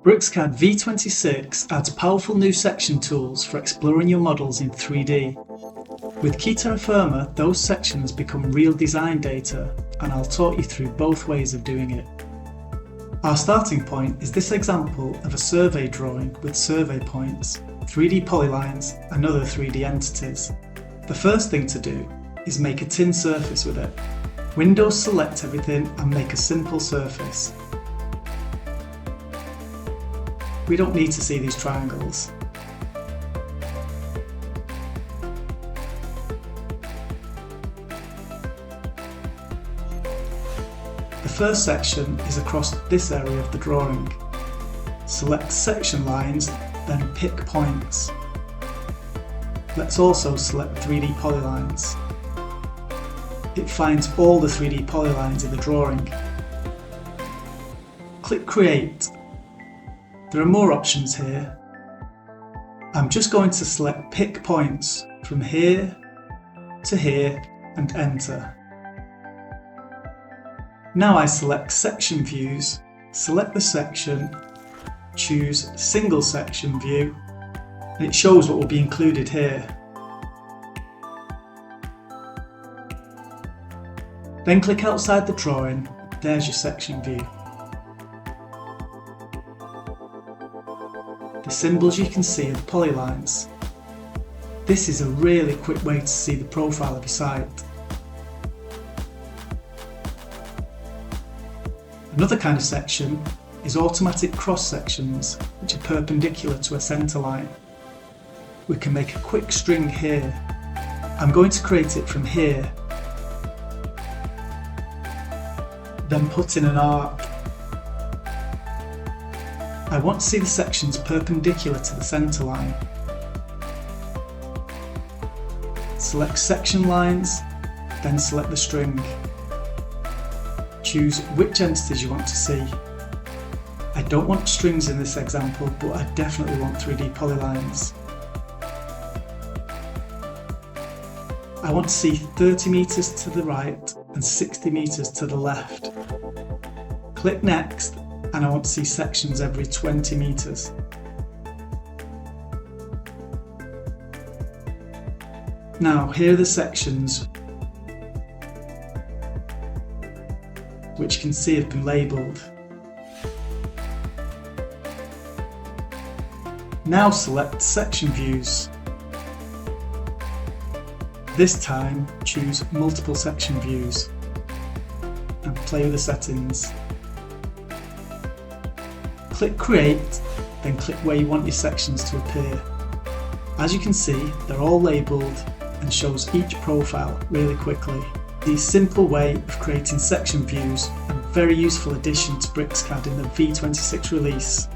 BricsCAD V26 adds powerful new section tools for exploring your models in 3D. With Key Terra Firma, those sections become real design data, and I'll talk you through both ways of doing it. Our starting point is this example of a survey drawing with survey points, 3D polylines and other 3D entities. The first thing to do is make a tin surface with it. Windows select everything and make a simple surface. We don't need to see these triangles. The first section is across this area of the drawing. Select section lines, then pick points. Let's also select 3D polylines. It finds all the 3D polylines in the drawing. Click Create. There are more options here. I'm just going to select Pick Points from here to here and enter. Now I select Section Views, select the section, choose Single Section View, and it shows what will be included here. Then click outside the drawing, there's your section view. The symbols you can see are the polylines. This is a really quick way to see the profile of your site. Another kind of section is automatic cross sections, which are perpendicular to a centre line. We can make a quick string here. I'm going to create it from here, then put in an arc. I want to see the sections perpendicular to the centre line. Select section lines, then select the string. Choose which entities you want to see. I don't want strings in this example, but I definitely want 3D polylines. I want to see 30 meters to the right and 60 meters to the left. Click Next, and I want to see sections every 20 meters. Now, here are the sections which you can see have been labelled. Now select Section Views. This time choose Multiple Section Views and play with the settings. Click Create, then click where you want your sections to appear. As you can see, they're all labelled and shows each profile really quickly. The simple way of creating section views and very useful addition to BricsCAD in the V26 release.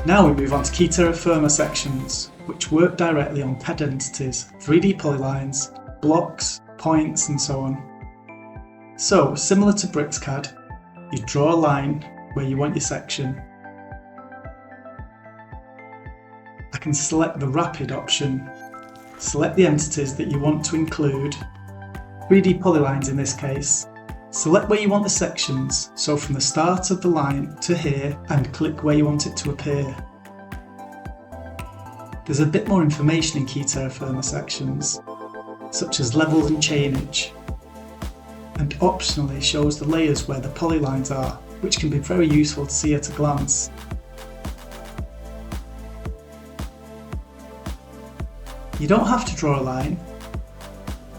Now we move on to Key Terra Firma sections, which work directly on CAD entities, 3D polylines, blocks, points and so on. So, similar to BricsCAD, you draw a line where you want your section. I can select the Rapid option, select the entities that you want to include, 3D polylines in this case, select where you want the sections, so from the start of the line to here, and click where you want it to appear. There's a bit more information in Key Terra Firma sections, such as levels and chainage, and optionally shows the layers where the polylines are, which can be very useful to see at a glance. You don't have to draw a line.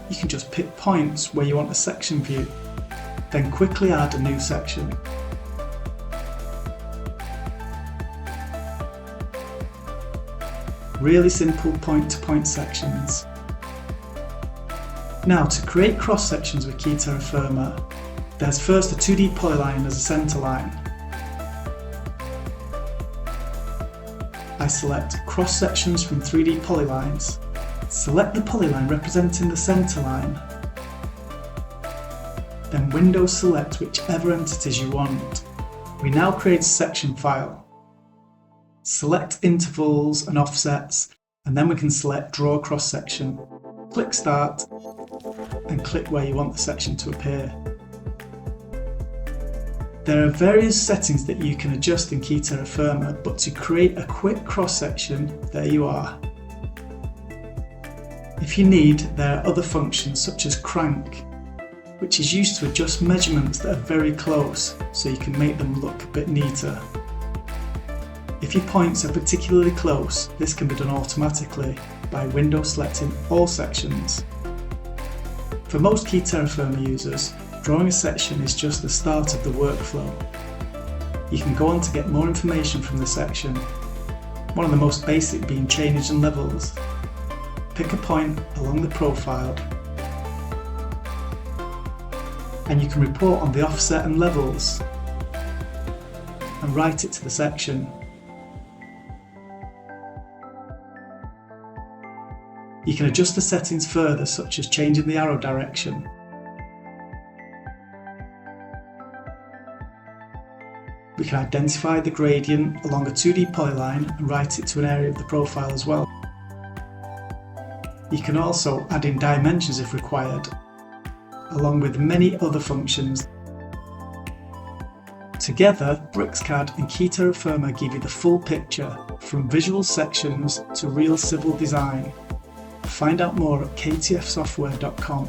You can just pick points where you want a section view, then quickly add a new section. Really simple point-to-point sections. Now, to create cross sections with Key Terra Firma, there's first a 2D polyline as a centre line. I select cross sections from 3D polylines. Select the polyline representing the centre line. Then Windows select whichever entities you want. We now create a section file. Select intervals and offsets, and then we can select Draw Cross Section. Click Start, and click where you want the section to appear. There are various settings that you can adjust in Key Terra Firma, but to create a quick cross-section, there you are. If you need, there are other functions such as crank, which is used to adjust measurements that are very close so you can make them look a bit neater. If your points are particularly close, this can be done automatically by window selecting all sections. For most Key Terra Firma users, drawing a section is just the start of the workflow. You can go on to get more information from the section, one of the most basic being chainage and levels. Pick a point along the profile and you can report on the offset and levels and write it to the section. You can adjust the settings further, such as changing the arrow direction. We can identify the gradient along a 2D polyline and write it to an area of the profile as well. You can also add in dimensions if required, along with many other functions. Together, BricsCAD and Key Terra Firma give you the full picture, from visual sections to real civil design. Find out more at ktfsoftware.com.